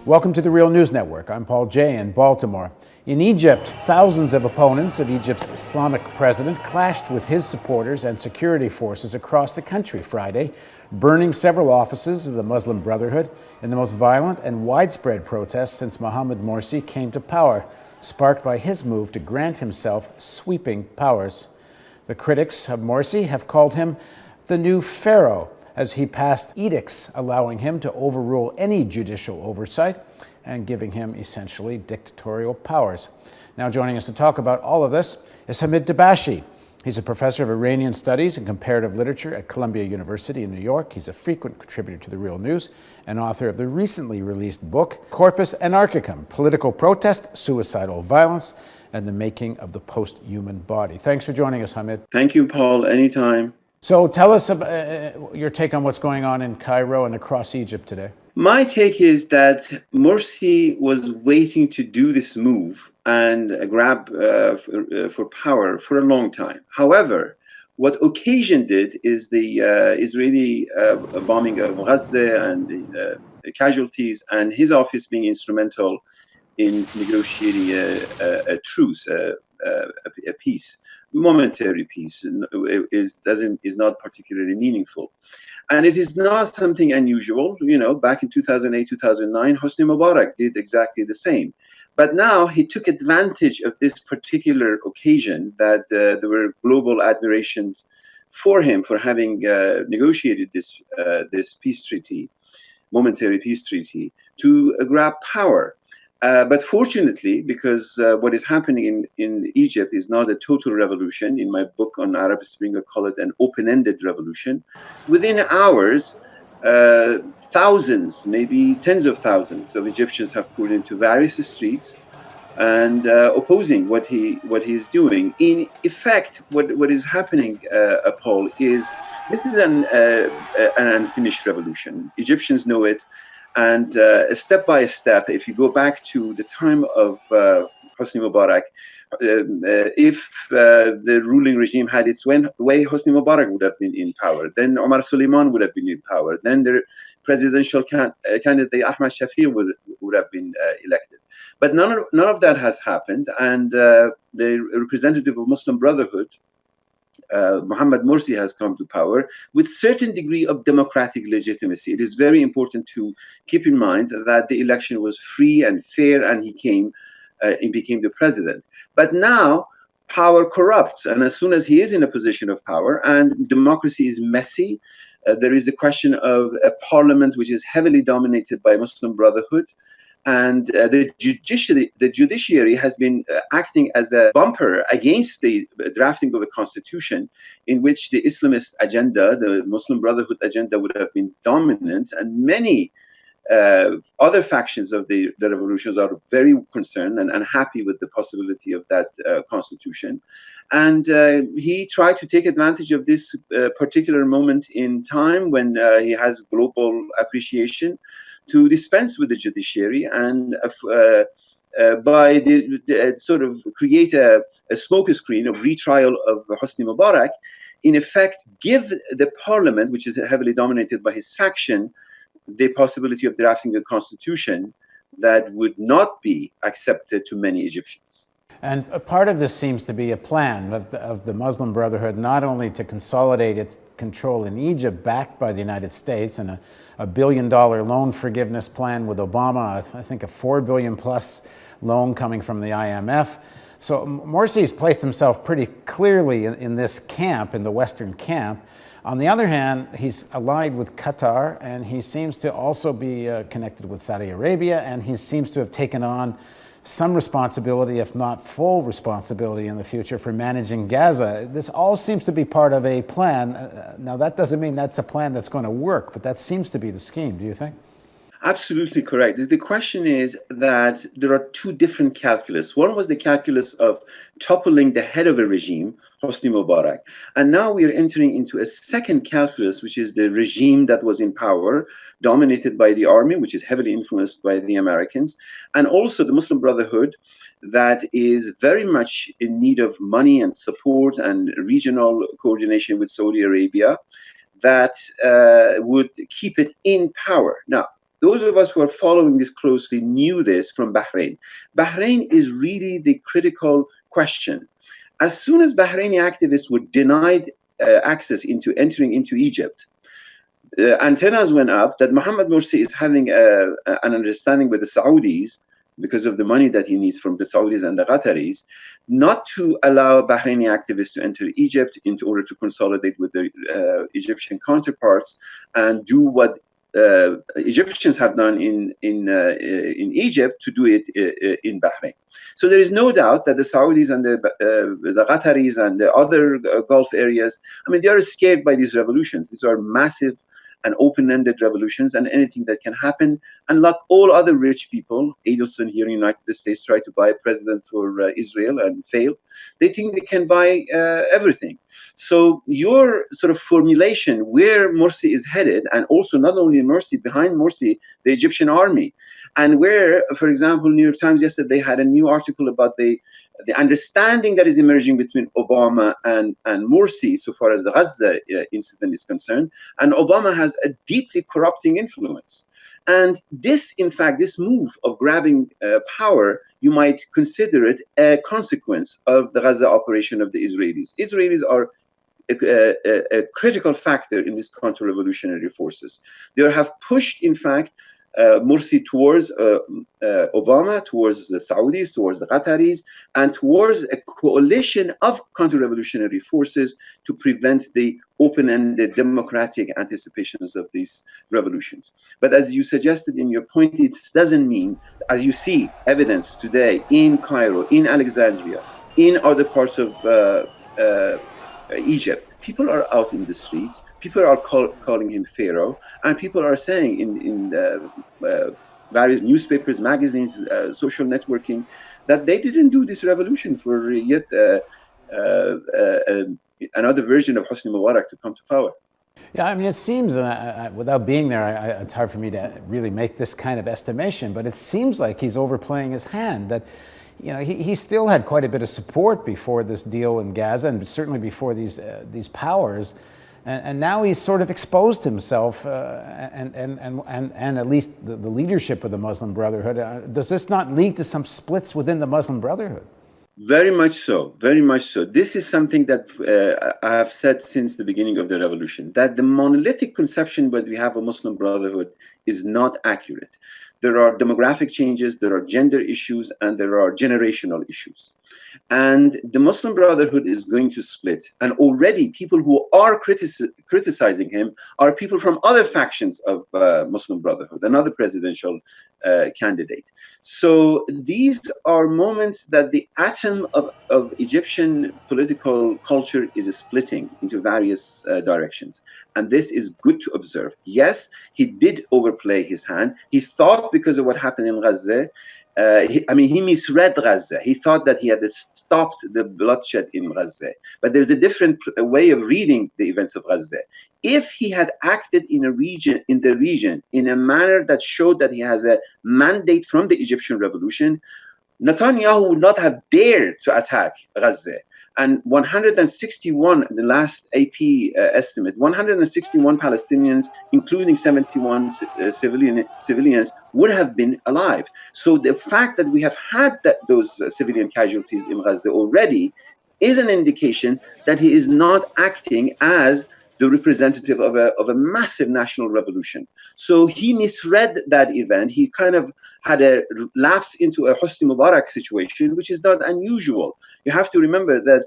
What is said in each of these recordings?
Welcome to the Real News Network. I'm Paul Jay in Baltimore. In Egypt, thousands of opponents of Egypt's Islamic president clashed with his supporters and security forces across the country Friday, burning several offices of the Muslim Brotherhood in the most violent and widespread protest since Mohamed Morsi came to power, sparked by his move to grant himself sweeping powers. The critics of Morsi have called him the new pharaoh, as he passed edicts allowing him to overrule any judicial oversight and giving him essentially dictatorial powers. Now joining us to talk about all of this is Hamid Dabashi. He's a professor of Iranian Studies and Comparative Literature at Columbia University in New York. He's a frequent contributor to The Real News and author of the recently released book, Corpus Anarchicum: Political Protest, Suicidal Violence, and the Making of the Post-Human Body. Thanks for joining us, Hamid. Thank you, Paul. Anytime. So tell us about, your take on what's going on in Cairo and across Egypt today. My take is that Morsi was waiting to do this move and grab for power for a long time. However, what occasioned it is the Israeli bombing of Gaza and the casualties, and his office being instrumental in negotiating a truce, a peace. Momentary peace is not particularly meaningful, and it is not something unusual. You know, back in 2008, 2009, Hosni Mubarak did exactly the same. But now he took advantage of this particular occasion that there were global admirations for him for having negotiated this peace treaty, momentary peace treaty, to grab power. But fortunately, because what is happening in Egypt is not a total revolution. In my book on Arab Spring, I call it an open-ended revolution. Within hours, thousands, maybe tens of thousands of Egyptians have poured into various streets and opposing what he is doing. In effect, what is happening, Paul, is this is an unfinished revolution. Egyptians know it. And step by step, if you go back to the time of Hosni Mubarak, if the ruling regime had its way, Hosni Mubarak would have been in power. Then Omar Suleiman would have been in power. Then the presidential candidate Ahmad Shafir would have been elected. But none of that has happened. And the representative of Muslim Brotherhood, Mohamed Morsi, has come to power with certain degree of democratic legitimacy. It is very important to keep in mind that the election was free and fair, and he became the president. But now power corrupts, and as soon as he is in a position of power, and democracy is messy, there is the question of a parliament which is heavily dominated by Muslim Brotherhood. And the judiciary has been acting as a bumper against the drafting of a constitution in which the Islamist agenda, the Muslim Brotherhood agenda, would have been dominant. And many other factions of the revolutions are very concerned and unhappy with the possibility of that constitution. And he tried to take advantage of this particular moment in time when he has global appreciation to dispense with the judiciary and by sort of create a smokescreen of retrial of Hosni Mubarak, in effect give the parliament, which is heavily dominated by his faction, the possibility of drafting a constitution that would not be accepted to many Egyptians. And a part of this seems to be a plan of the Muslim Brotherhood, not only to consolidate its control in Egypt, backed by the United States, and a $1 billion loan forgiveness plan with Obama, I think a $4 billion plus loan coming from the IMF. So Morsi's placed himself pretty clearly in this camp, in the Western camp. On the other hand, he's allied with Qatar, and he seems to also be connected with Saudi Arabia, and he seems to have taken on some responsibility, if not full responsibility in the future, for managing Gaza. This all seems to be part of a plan. Now, that doesn't mean that's a plan that's going to work, but that seems to be the scheme, do you think? Absolutely correct. The question is that there are two different calculus. One was the calculus of toppling the head of a regime, Hosni Mubarak. And now we are entering into a second calculus, which is the regime that was in power, dominated by the army, which is heavily influenced by the Americans, and also the Muslim Brotherhood, that is very much in need of money and support and regional coordination with Saudi Arabia, that would keep it in power. Now, those of us who are following this closely knew this from Bahrain. Bahrain is really the critical question. As soon as Bahraini activists were denied access into entering into Egypt, antennas went up that Mohammed Morsi is having an understanding with the Saudis because of the money that he needs from the Saudis and the Qataris, not to allow Bahraini activists to enter Egypt in order to consolidate with their Egyptian counterparts and do what Egyptians have done in Egypt, to do it in Bahrain. So there is no doubt that the Saudis and the Qataris and the other Gulf areas, I mean, they are scared by these revolutions. These are massive and open-ended revolutions, and anything that can happen. And like all other rich people, Adelson here in the United States tried to buy a president for Israel and failed. They think they can buy everything. So your sort of formulation where Morsi is headed, and also not only Morsi, behind Morsi, the Egyptian army, and where, for example, New York Times yesterday had a new article about the understanding that is emerging between Obama and Morsi so far as the Gaza incident is concerned. And Obama has a deeply corrupting influence. And this, in fact, this move of grabbing power, you might consider it a consequence of the Gaza operation of the Israelis. Israelis are a critical factor in these counter-revolutionary forces. They have pushed, in fact, Morsi towards Obama, towards the Saudis, towards the Qataris, and towards a coalition of counter-revolutionary forces to prevent the open-ended democratic anticipations of these revolutions. But as you suggested in your point, it doesn't mean, as you see evidence today in Cairo, in Alexandria, in other parts of Egypt, people are out in the streets, people are calling him Pharaoh, and people are saying in various newspapers, magazines, social networking, that they didn't do this revolution for yet another version of Hosni Mubarak to come to power. Yeah, I mean, it seems, without being there, it's hard for me to really make this kind of estimation, but it seems like he's overplaying his hand, that you know, he still had quite a bit of support before this deal in Gaza, and certainly before these powers, and now he's sort of exposed himself, and at least the leadership of the Muslim Brotherhood. Does this not lead to some splits within the Muslim Brotherhood? Very much so, very much so. This is something that I have said since the beginning of the revolution, that the monolithic conception that we have of Muslim Brotherhood is not accurate. There are demographic changes, there are gender issues, and there are generational issues. And the Muslim Brotherhood is going to split. And already people who are criticizing him are people from other factions of Muslim Brotherhood, another presidential candidate. So these are moments that the atom of Egyptian political culture is splitting into various directions. And this is good to observe. Yes, he did overplay his hand. He thought, because of what happened in Gaza, he misread Gaza. He thought that he had stopped the bloodshed in Gaza. But there's a different way of reading the events of Gaza. If he had acted in the region in a manner that showed that he has a mandate from the Egyptian revolution, Netanyahu would not have dared to attack Gaza. And 161, the last AP estimate, 161 Palestinians, including 71 civilians, would have been alive. So the fact that we have had those civilian casualties in Gaza already is an indication that he is not acting as the representative of a massive national revolution. So he misread that event. He kind of had a lapse into a Hosni Mubarak situation, which is not unusual. You have to remember that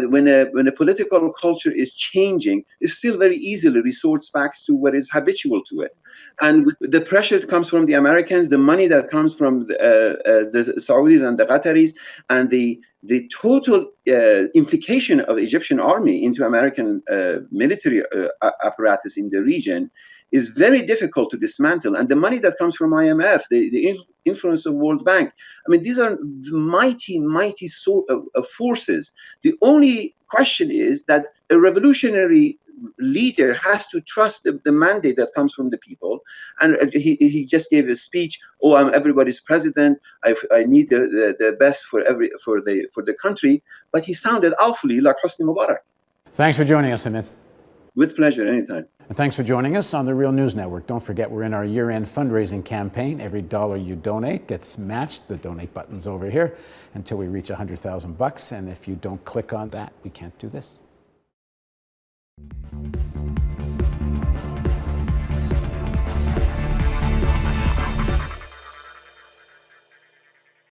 when a political culture is changing, it still very easily resorts back to what is habitual to it. And the pressure that comes from the Americans, the money that comes from the Saudis and the Qataris, and the total implication of the Egyptian army into American military apparatus in the region is very difficult to dismantle. And the money that comes from IMF, the influence of World Bank, I mean, these are mighty forces. The only question is that a revolutionary leader has to trust the mandate that comes from the people. And he just gave a speech, oh, I'm everybody's president, I need the best for the country, but he sounded awfully like Hosni Mubarak. Thanks for joining us, Hamid. With pleasure, anytime. And thanks for joining us on the Real News Network. Don't forget, we're in our year-end fundraising campaign. Every dollar you donate gets matched. The donate button's over here until we reach $100,000. And if you don't click on that, we can't do this.